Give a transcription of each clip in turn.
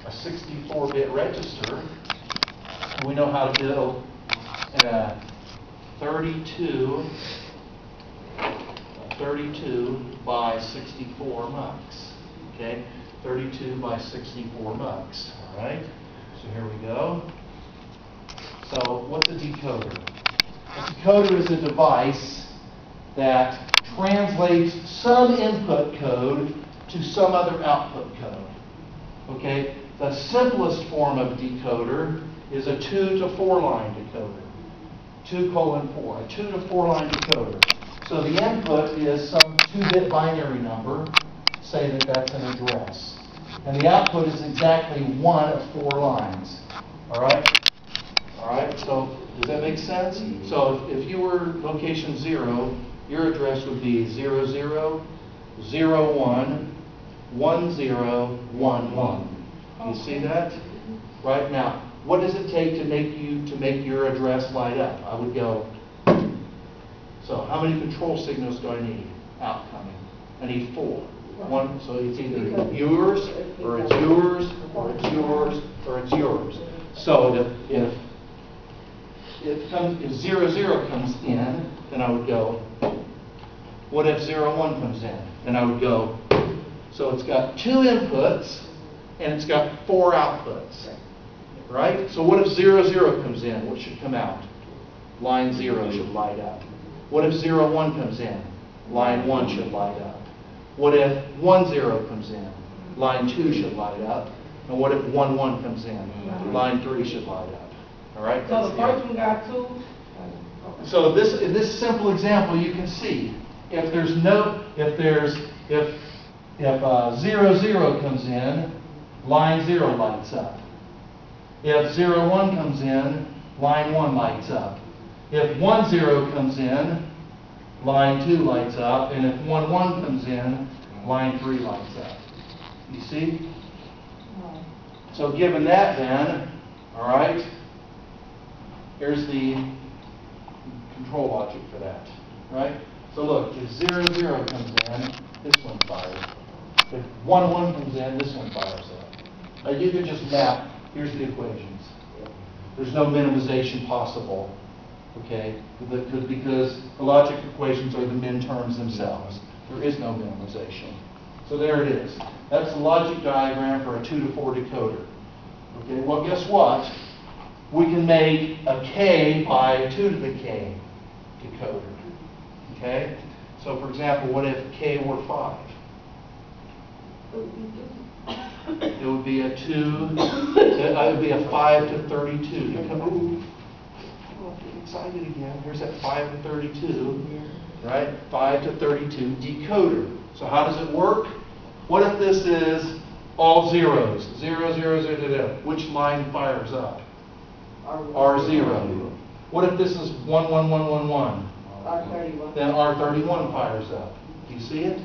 a 64-bit register, we know how to build a 32 by 64 mux. Okay, 32 by 64 mux. All right. So here we go. So what's a decoder? A decoder is a device that translates some input code to some other output code. Okay? The simplest form of decoder is a 2 to 4 line decoder. 2:4, a 2 to 4 line decoder. So the input is some 2-bit binary number, say that that's an address. And the output is exactly one of 4 lines. All right? All right, so does that make sense? So if you were location 0, your address would be 0001 1011. You see that? Right now, what does it take to make your address light up? I would go. So how many control signals do I need? Outcoming. I need 4. One, so it's either yours, or it's yours, or it's yours, or it's yours. So if 00 comes in, then I would go. What if 01 comes in? Then I would go. So it's got 2 inputs, and it's got 4 outputs. Right? So what if 00 comes in? What should come out? Line 0 should light up. What if 01 comes in? Line 1 should light up. What if 10 comes in? Line 2 should light up. And what if 11 comes in? Line 3 should light up. All right? So the first one got 2? So in this simple example, you can see if 00 comes in, line 0 lights up. If 01 comes in, line 1 lights up. If 10 comes in, line 2 lights up. And if 11 comes in, line 3 lights up. You see? So given that then, all right, here's the control logic for that. Right? So look, if 00 comes in, this one fires. If 11 comes in, this one fires up. Now you can just map. Here's the equations. There's no minimization possible, okay? Because the logic equations are the min terms themselves. There is no minimization. So there it is. That's the logic diagram for a 2 to 4 decoder. Okay, well guess what? We can make a k by 2 to the k decoder. Okay? So for example, what if k were 5? It would be a 2, it would be a 5 to 32. You come, ooh, get excited again. Here's that 5 to 32, right? 5 to 32 decoder. So how does it work? What if this is all zeros? 0, 0, 0, 0. Which line fires up? R0. What if this is 1, 1, 1, 1, 1? R31. Then R31 fires up. Do you see it?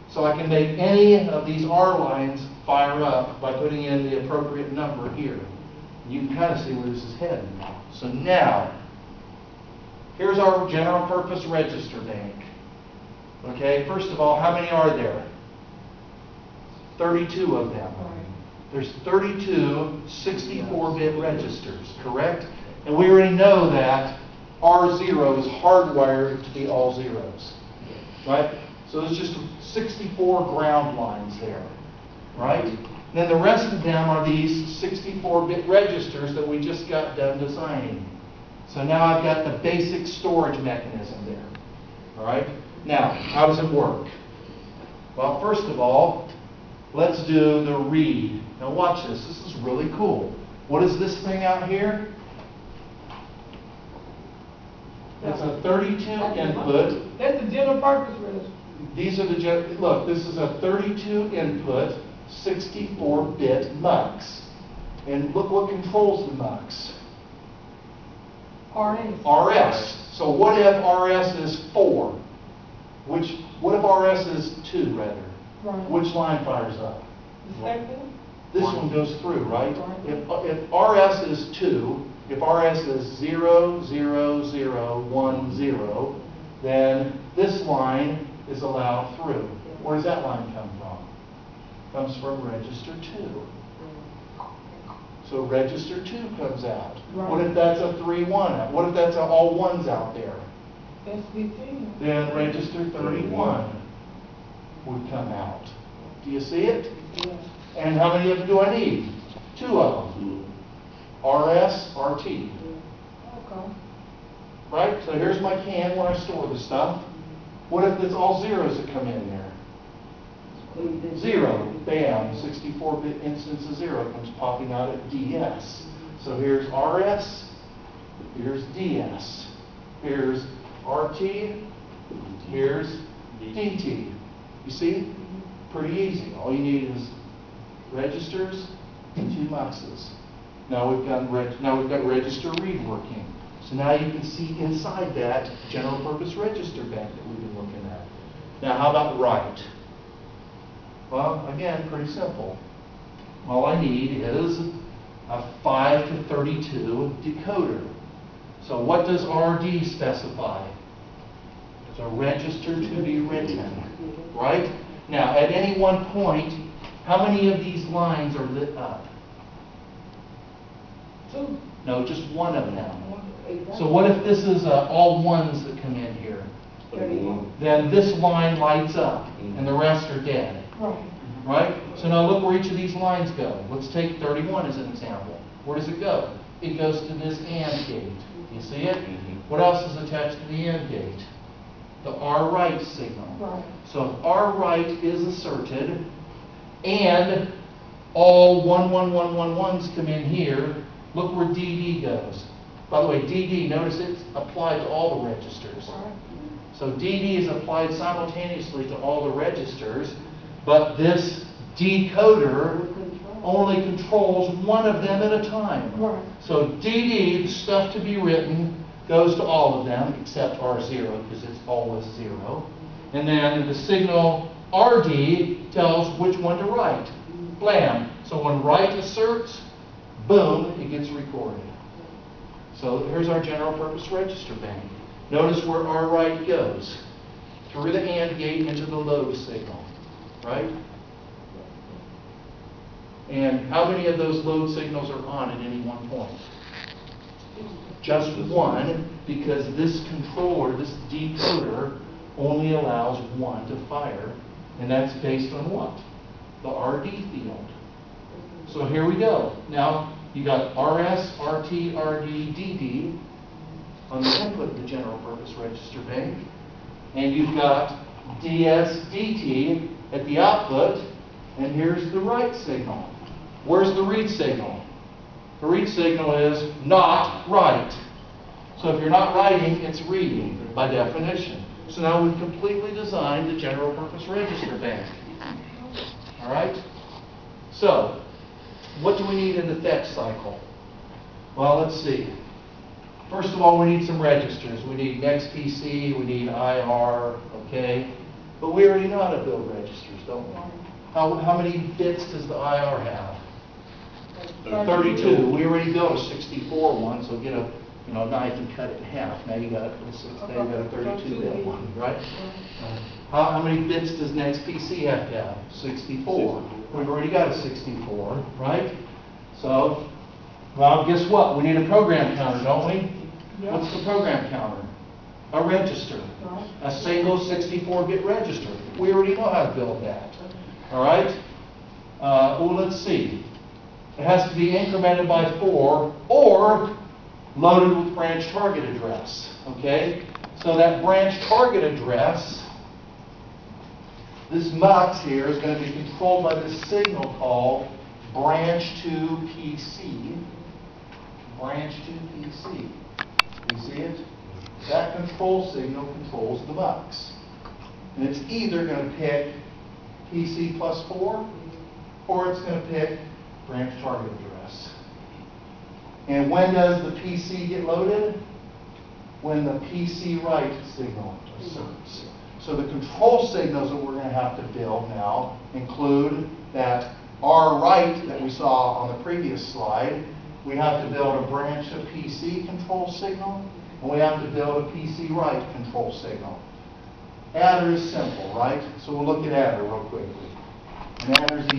So I can make any of these R lines fire up by putting in the appropriate number here. You can kind of see where this is heading. So now, here's our general purpose register bank. Okay, first of all, how many are there? 32 of them. There's 32 64-bit registers, correct? And we already know that R0 is hardwired to be all zeros, right? So there's just 64 ground lines there, right? And then the rest of them are these 64-bit registers that we just got done designing. So now I've got the basic storage mechanism there, all right? Now, how does it work? Well, first of all, let's do the read. Now watch this. This is really cool. What is this thing out here? It's a 32 input. That's the general purpose register. These are the look. This is a 32 input, 64-bit mux, and look what controls the mux. RS. So what if RS is 4? What if RS is 2 rather? Right. Which line fires up? The second? This one goes through, right? If RS is 2, if RS is 0, 0, 0, 1, 0, then this line is allowed through. Where does that line come from? Comes from register 2. So register 2 comes out. Right. What if that's a 3-1? What if that's all ones out there? That's 15. Then register 31 would come out. Do you see it? Yeah. And how many of them do I need? 2 of them. RS, RT. Okay. Right? So here's my can where I store the stuff. What if it's all zeros that come in there? 0. Bam. 64-bit instance of 0 comes popping out at DS. So here's RS. Here's DS. Here's RT. Here's DT. You see? Pretty easy. All you need is registers and 2 muxes. Now we've got register read working. So now you can see inside that general purpose register bank that we've been looking at. Now how about write? Well, again, pretty simple. All I need is a 5 to 32 decoder. So what does RD specify? It's a register to be written, right? Now, at any one point, how many of these lines are lit up? 2. No, just one of them. Exactly. So what if this is all ones that come in here? 31. Then this line lights up, and the rest are dead. Right. Right? So now look where each of these lines go. Let's take 31 as an example. Where does it go? It goes to this AND gate. You see it? What else is attached to the AND gate? The R write signal. Right. So if R write is asserted, and all 11111s come in here, look where DD goes. By the way, DD, notice it's applied to all the registers. Right. So DD is applied simultaneously to all the registers, but this decoder only controls one of them at a time. Right. So DD, the stuff to be written, goes to all of them except R0 because it's always 0. And then the signal RD tells which one to write. Blam. So when write asserts, boom, it gets recorded. So here's our general purpose register bank. Notice where R write goes. Through the AND gate into the load signal. Right? And how many of those load signals are on at any one point? Just one, because this controller, this decoder, only allows one to fire, and that's based on what? The RD field. So here we go. Now, you got RS, RT, RD, DD on the input of the general purpose register bank, and you've got DS, DT at the output, and here's the write signal. Where's the read signal? The read signal is not write. So if you're not writing, it's reading by definition. So now we've completely designed the general purpose register bank. All right? So, what do we need in the fetch cycle? Well, let's see. First of all, we need some registers. We need NextPC, we need IR, okay? But we already know how to build registers, don't we? How many bits does the IR have? 32. We already built a 64 one, so get a knife and cut it in half. Now you got a 32-bit one, right? How many bits does NextPC have to have? 64. We've already got a 64, right? So, well, guess what? We need a program counter, don't we? Yeah. What's the program counter? A register. Right. A single 64-bit register. We already know how to build that. All right? Well, let's see. It has to be incremented by 4 or loaded with branch target address. Okay? So that branch target address, this mux here is going to be controlled by this signal called branch to PC. Branch to PC. You see it? That control signal controls the mux. And it's either going to pick PC plus 4 or it's going to pick branch target address. And when does the PC get loaded? When the PC write signal asserts. So the control signals that we're going to have to build now include that R write that we saw on the previous slide. We have to build a branch to PC control signal, and we have to build a PC write control signal. Adder is simple, right? So we'll look at adder real quickly. And adder is easy.